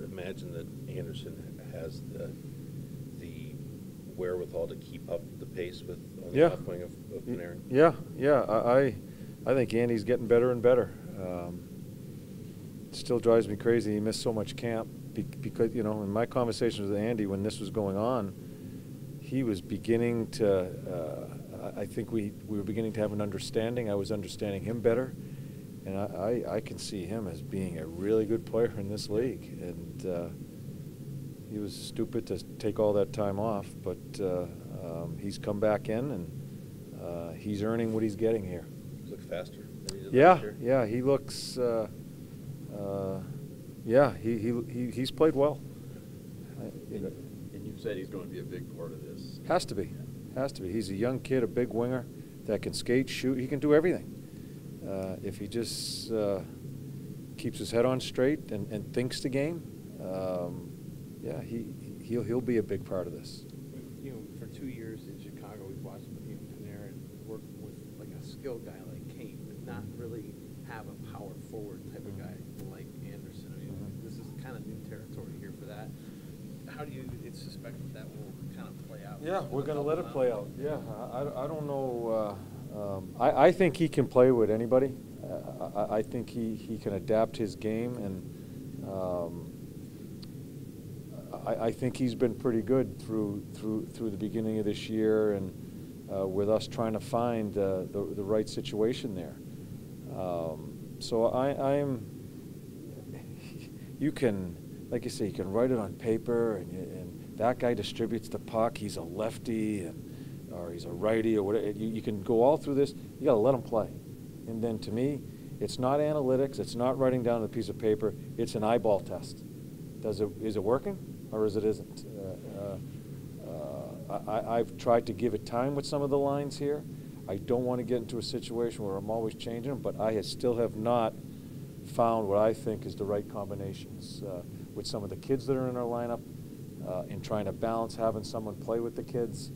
imagine that Anderson has the wherewithal to keep up the pace with on the left wing of Panarin? I think Andy's getting better and better. It still drives me crazy he missed so much camp because, you know, in my conversations with Andy when this was going on, he was beginning to, I think we were beginning to have an understanding. I was understanding him better. And I can see him as being a really good player in this league. And he was stupid to take all that time off, but he's come back in, and he's earning what he's getting here. He looks faster than he did last year. Yeah, he looks, he's played well. And you've said he's going to be a big part of this. Has to be. He's a young kid, a big winger that can skate, shoot. He can do everything. If he just keeps his head on straight and thinks the game, he'll be a big part of this. You know, for 2 years in Chicago, we've watched Panarin work with like a skilled guy like Kane, but not really have a power forward type of guy like Anderson. I mean, this is kind of new territory here for that. How do you suspect that will kind of play out? Yeah, we're going to let it play out. Yeah, I don't know. I think he can play with anybody. I think he can adapt his game, and I think he's been pretty good through the beginning of this year, and with us trying to find the right situation there. So I'm. You can, like you say, you can write it on paper, and that guy distributes the puck. He's a lefty, or he's a righty, or whatever. You can go all through this. You got to let him play. And then to me, it's not analytics. It's not writing down on a piece of paper. It's an eyeball test. Is it working, or is it isn't? I've tried to give it time with some of the lines here. I don't want to get into a situation where I'm always changing them, but I still have not found what I think is the right combinations with some of the kids that are in our lineup, and trying to balance having someone play with the kids,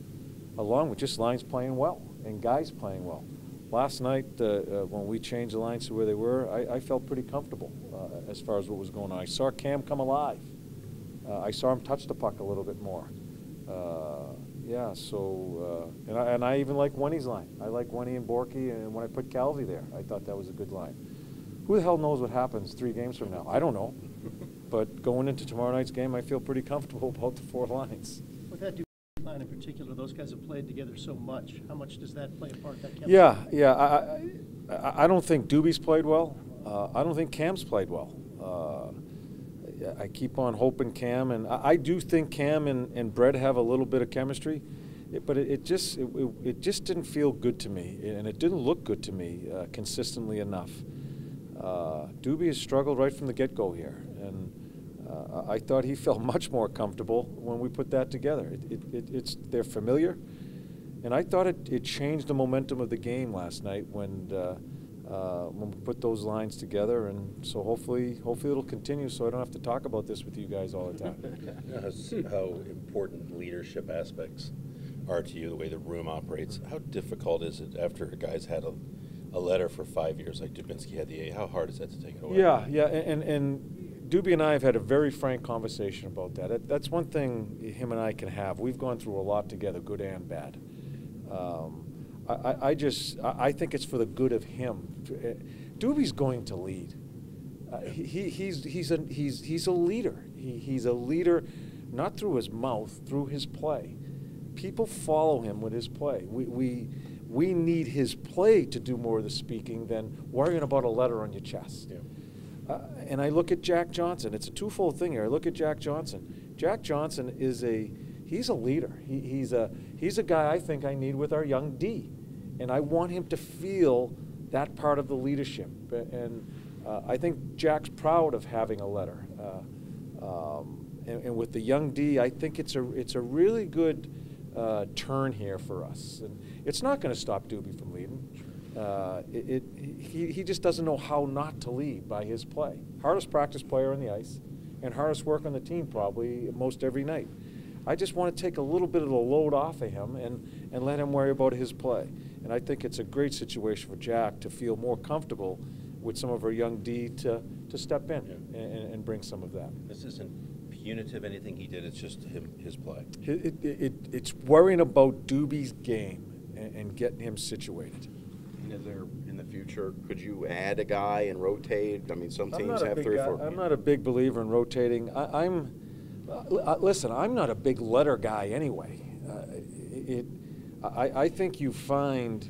along with just lines playing well and guys playing well. Last night, when we changed the lines to where they were, I felt pretty comfortable as far as what was going on. I saw Cam come alive. I saw him touch the puck a little bit more. And I even like Wenny's line. I like Wenny and Borky, and when I put Calvi there, I thought that was a good line. Who the hell knows what happens 3 games from now? I don't know. But going into tomorrow night's game, I feel pretty comfortable about the 4 lines. With that line in particular, those guys have played together so much. How much does that play a part? That chemistry? Yeah. I don't think Doobie's played well. I don't think Cam's played well. I keep on hoping Cam, and I do think Cam and Brett have a little bit of chemistry, but it just didn't feel good to me, and it didn't look good to me consistently enough. Doobie has struggled right from the get-go here, and I thought he felt much more comfortable when we put that together. They're familiar, and I thought it changed the momentum of the game last night when we put those lines together, and so hopefully it'll continue so I don't have to talk about this with you guys all the time. How important leadership aspects are to you, the way the room operates. How difficult is it after a guy's had a letter for 5 years like Dubinsky had the A? How hard is that to take it away? Yeah, and Doobie and I have had a very frank conversation about that. That's one thing him and I can have. We've gone through a lot together, good and bad. I think it's for the good of him. Doobie's going to lead. He's a leader. He's a leader, not through his mouth, through his play. People follow him with his play. We need his play to do more of the speaking than worrying about a letter on your chest. Yeah. And I look at Jack Johnson. It's a twofold thing here. I look at Jack Johnson. Jack Johnson he's a leader. He's a guy I think I need with our young D. And I want him to feel that part of the leadership. And I think Jack's proud of having a letter. And with the young D, I think it's a really good turn here for us. And it's not going to stop Doobie from leading. He just doesn't know how not to lead by his play. Hardest practice player on the ice, and hardest work on the team probably most every night. I just want to take a little bit of the load off of him and let him worry about his play. And I think it's a great situation for Jack to feel more comfortable with some of our young D to step in Yeah. and bring some of that. This isn't punitive, anything he did, it's just his play. It's worrying about Doobie's game and getting him situated. And is there, in the future, could you add a guy and rotate? I mean, some teams have 3 or 4. I'm not a big believer in rotating. Listen, I'm not a big letter guy anyway. I think you find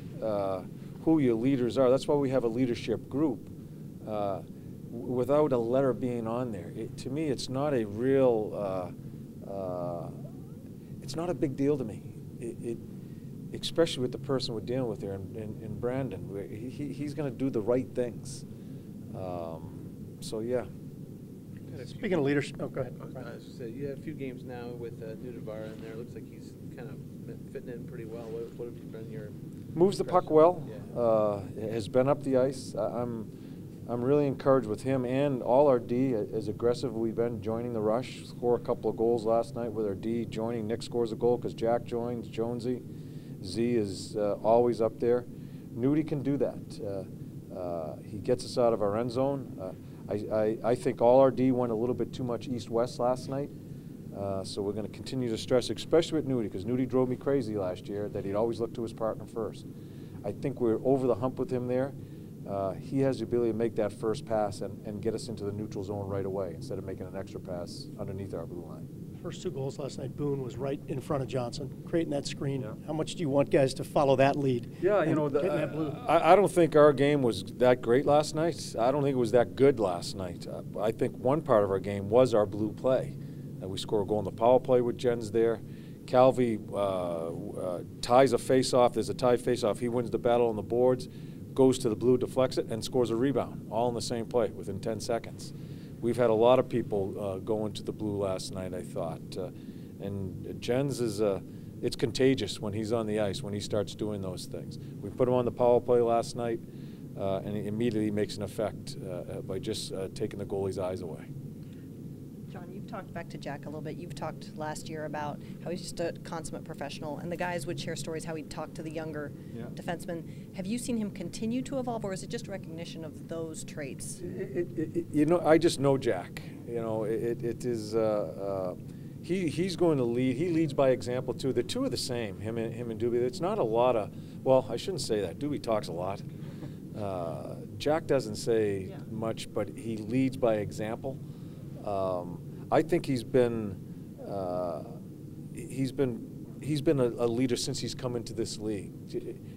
who your leaders are. That's why we have a leadership group. Without a letter being on there, to me, it's not a real. It's not a big deal to me. Especially with the person we're dealing with there in Brandon, he's going to do the right things. So yeah. Speaking of leadership, oh, go ahead. I was going to say, you have a few games now with Nudavara in there. It looks like he's kind of fitting in pretty well. What have been your Moves the puck impressions? well. Yeah. Has been up the ice. I'm really encouraged with him and all our D, as aggressive we've been joining the rush. Score a couple of goals last night with our D joining. Nick scores a goal because Jack joins. Jonesy. Z is always up there. Nudie can do that. He gets us out of our end zone. I think all our D went a little bit too much east-west last night. So we're going to continue to stress, especially with Nudie, because Nudie drove me crazy last year that he'd always look to his partner first. I think we're over the hump with him there. He has the ability to make that first pass and get us into the neutral zone right away instead of making an extra pass underneath our blue line. First 2 goals last night, Boone was right in front of Johnson, creating that screen. Yeah. How much do you want guys to follow that lead? Yeah, you and know, getting that blue? I don't think our game was that great last night. I don't think it was that good last night. I think one part of our game was our blue play. We score a goal in the power play with Jens there. Calvi ties a face-off. There's a tie face-off. He wins the battle on the boards, goes to the blue, deflects it, and scores a rebound, all in the same play within 10 seconds. We've had a lot of people go into the blue last night, I thought. And Jens is, it's contagious when he's on the ice, when he starts doing those things. We put him on the power play last night, and he immediately makes an effect by just taking the goalie's eyes away. John, you've talked back to Jack a little bit. You've talked last year about how he's just a consummate professional, and the guys would share stories how he'd talk to the younger defensemen. Have you seen him continue to evolve, or is it just recognition of those traits? You know, I just know Jack. You know, it is. He's going to lead. He leads by example too. The two are the same. Him and Doobie. It's not a lot of. Well, I shouldn't say that. Doobie talks a lot. Jack doesn't say much, but he leads by example. I think he's been a leader since he's come into this league.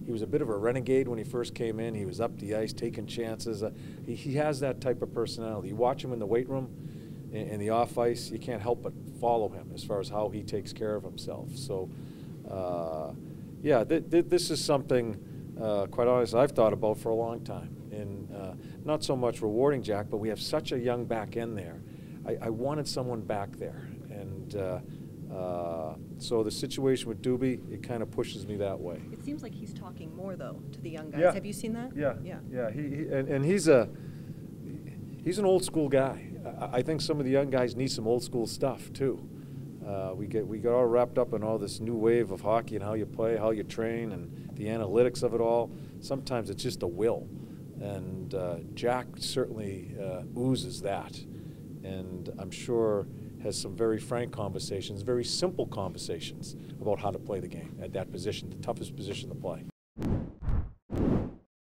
He was a bit of a renegade when he first came in. He was up the ice, taking chances. He has that type of personality. You watch him in the weight room, in the off ice, you can't help but follow him as far as how he takes care of himself. So, yeah, this is something, quite honestly, I've thought about for a long time. And not so much rewarding Jack, but we have such a young back end there. I wanted someone back there, and so the situation with Doobie, it kind of pushes me that way. It seems like he's talking more, though, to the young guys. Yeah. Have you seen that? Yeah, Yeah. yeah. And he's an old school guy. I think some of the young guys need some old school stuff too. We got all wrapped up in all this new wave of hockey and how you play, how you train, and the analytics of it all. Sometimes it's just a will, and Jack certainly oozes that. And I'm sure has some very frank conversations, very simple conversations about how to play the game at that position, the toughest position to play.